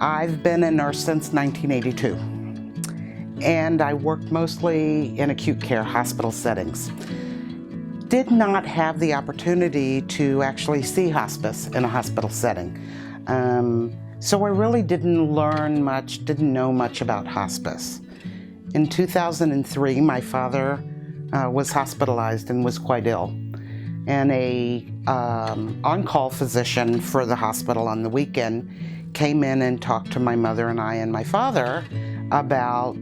I've been a nurse since 1982, and I worked mostly in acute care hospital settings. Did not have the opportunity to actually see hospice in a hospital setting. So I really didn't learn much, didn't know much about hospice. In 2003, my father was hospitalized and was quite ill. And a on-call physician for the hospital on the weekend came in and talked to my mother and I and my father about,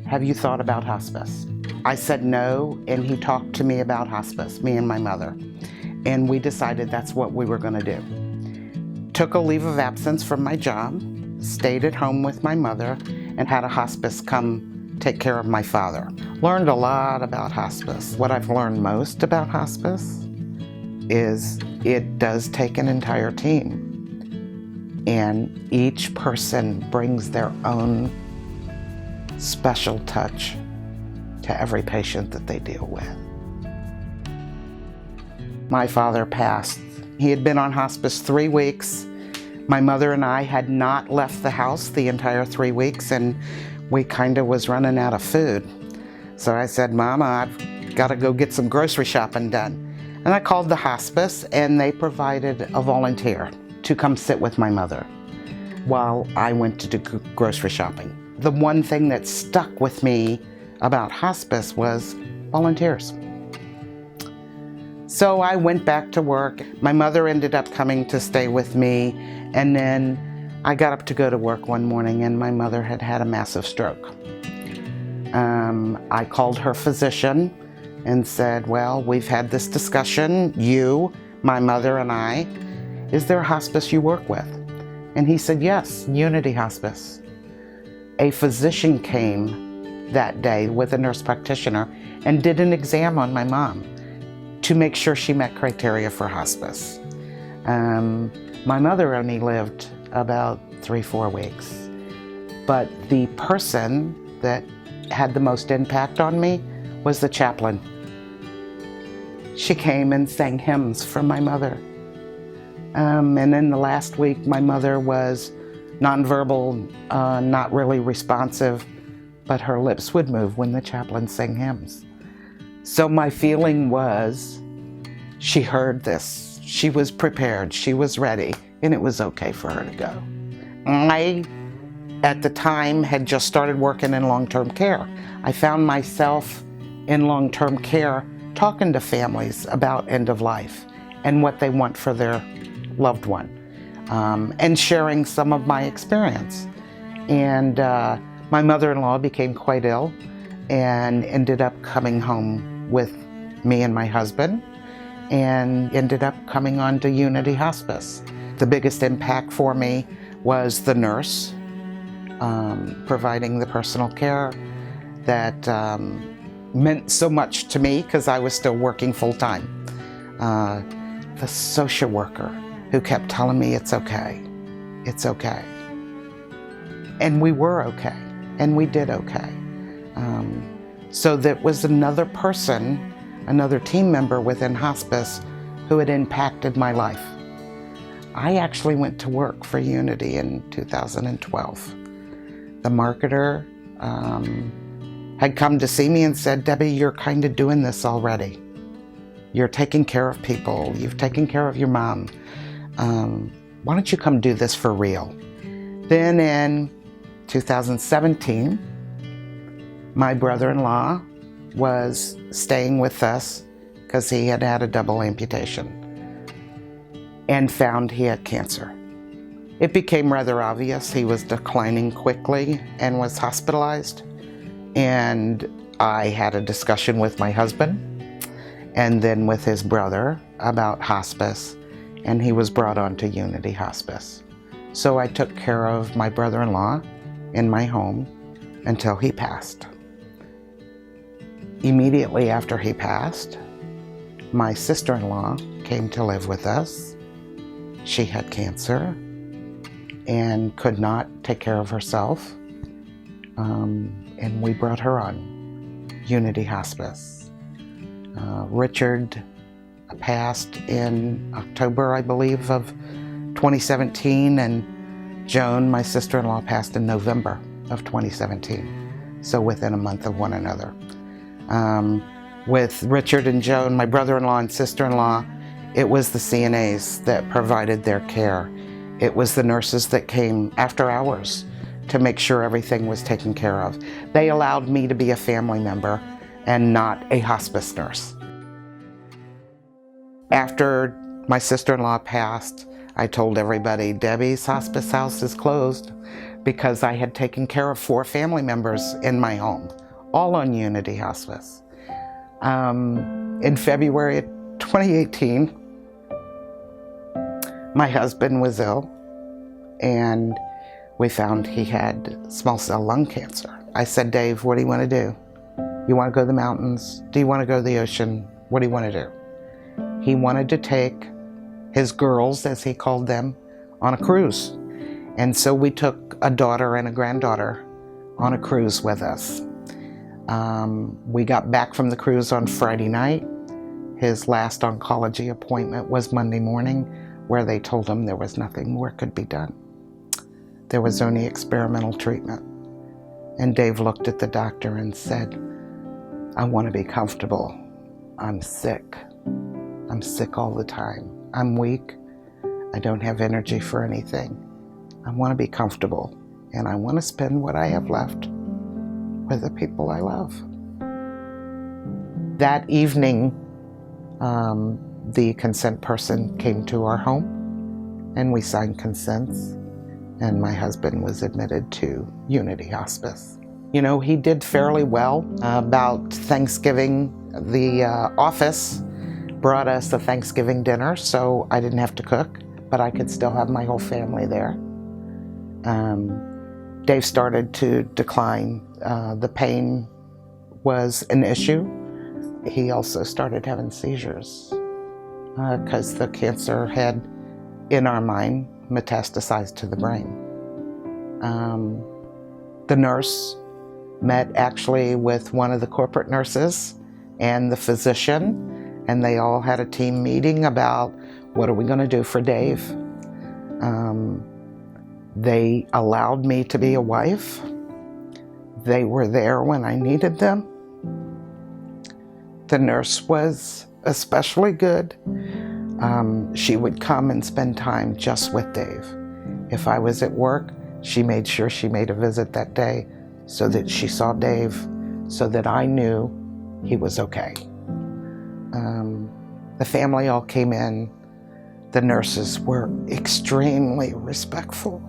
have you thought about hospice? I said no, and he talked to me about hospice, me and my mother. And we decided that's what we were going to do. Took a leave of absence from my job, stayed at home with my mother, and had a hospice come take care of my father. Learned a lot about hospice. What I've learned most about hospice is it does take an entire team. And each person brings their own special touch to every patient that they deal with. My father passed. He had been on hospice 3 weeks. My mother and I had not left the house the entire 3 weeks, and we kind of was running out of food. So I said, Mama, I've got to go get some grocery shopping done. And I called the hospice, and they provided a volunteer to come sit with my mother while I went to do grocery shopping. The one thing that stuck with me about hospice was volunteers. So I went back to work. My mother ended up coming to stay with me, and then I got up to go to work one morning, and my mother had had a massive stroke. I called her physician and said, well, we've had this discussion, you, my mother, and I. Is there a hospice you work with? And he said, yes, Unity Hospice. A physician came that day with a nurse practitioner and did an exam on my mom to make sure she met criteria for hospice. My mother only lived about 3-4 weeks, but the person that had the most impact on me was the chaplain. She came and sang hymns for my mother. And then the last week, my mother was nonverbal, not really responsive, but her lips would move when the chaplain sang hymns. So my feeling was, she heard this, she was prepared, she was ready, and it was okay for her to go. I, at the time, had just started working in long-term care. I found myself in long-term care talking to families about end of life and what they want for their loved one, and sharing some of my experience. And my mother-in-law became quite ill and ended up coming home with me and my husband, and ended up coming on to Unity Hospice. The biggest impact for me was the nurse, providing the personal care that meant so much to me because I was still working full-time. The social worker who kept telling me it's okay, it's okay. And we were okay, and we did okay. So that was another person, another team member within hospice who had impacted my life. I actually went to work for Unity in 2012. The marketer had come to see me and said, Debbie, you're kind of doing this already. You're taking care of people. You've taken care of your mom. Why don't you come do this for real? Then in 2017, my brother-in-law was staying with us because he had had a double amputation and found he had cancer. It became rather obvious he was declining quickly and was hospitalized. And I had a discussion with my husband and then with his brother about hospice, and he was brought on to Unity Hospice. So I took care of my brother-in-law in my home until he passed. Immediately after he passed, my sister-in-law came to live with us. She had cancer and could not take care of herself, and we brought her on Unity Hospice. Richard passed in October, I believe, of 2017, and Joan, my sister-in-law, passed in November of 2017, so within a month of one another. With Richard and Joan, my brother-in-law and sister-in-law, it was the CNAs that provided their care. It was the nurses that came after hours to make sure everything was taken care of. They allowed me to be a family member and not a hospice nurse. After my sister-in-law passed, I told everybody, Debbie's hospice house is closed, because I had taken care of 4 family members in my home, all on Unity Hospice. In February 2018, my husband was ill, and we found he had small cell lung cancer. I said, Dave, what do you want to do? You want to go to the mountains? Do you want to go to the ocean? What do you want to do? He wanted to take his girls, as he called them, on a cruise. And so we took a daughter and a granddaughter on a cruise with us. We got back from the cruise on Friday night. His last oncology appointment was Monday morning, where they told him there was nothing more could be done. There was only experimental treatment. And Dave looked at the doctor and said, I want to be comfortable. I'm sick. I'm sick all the time. I'm weak. I don't have energy for anything. I want to be comfortable, and I want to spend what I have left with the people I love. That evening, the consent person came to our home, and we signed consents, and my husband was admitted to Unity Hospice. You know, he did fairly well. About Thanksgiving, the office brought us a Thanksgiving dinner, so I didn't have to cook, but I could still have my whole family there. Dave started to decline. The pain was an issue. He also started having seizures because the cancer had, in our mind, metastasized to the brain. The nurse met actually with one of the corporate nurses and the physician, and they all had a team meeting about what are we going to do for Dave. They allowed me to be a wife. They were there when I needed them. The nurse was especially good. She would come and spend time just with Dave. If I was at work, she made sure she made a visit that day so that she saw Dave, so that I knew he was okay. The family all came in. The nurses were extremely respectful.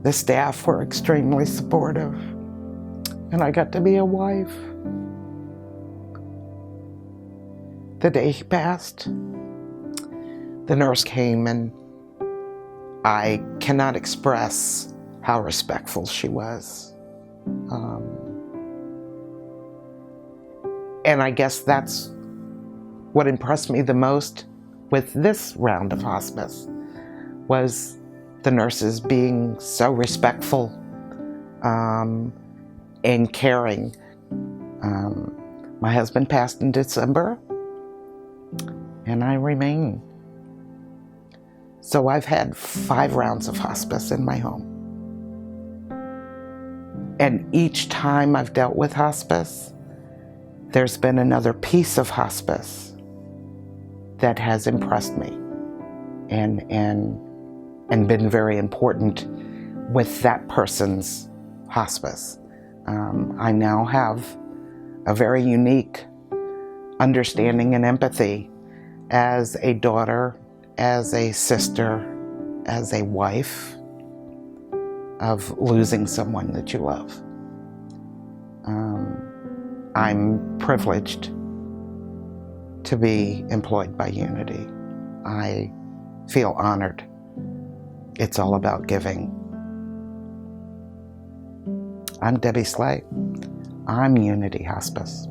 The staff were extremely supportive, and I got to be a wife. The day he passed, the nurse came, and I cannot express how respectful she was. And I guess that's what impressed me the most with this round of hospice, was the nurses being so respectful and caring. My husband passed in December, and I remain. So I've had 5 rounds of hospice in my home. And each time I've dealt with hospice, there's been another piece of hospice that has impressed me and been very important with that person's hospice. I now have a very unique understanding and empathy as a daughter, as a sister, as a wife, of losing someone that you love. I'm privileged to be employed by Unity. I feel honored. It's all about giving. I'm Debbi Slay. I'm Unity Hospice.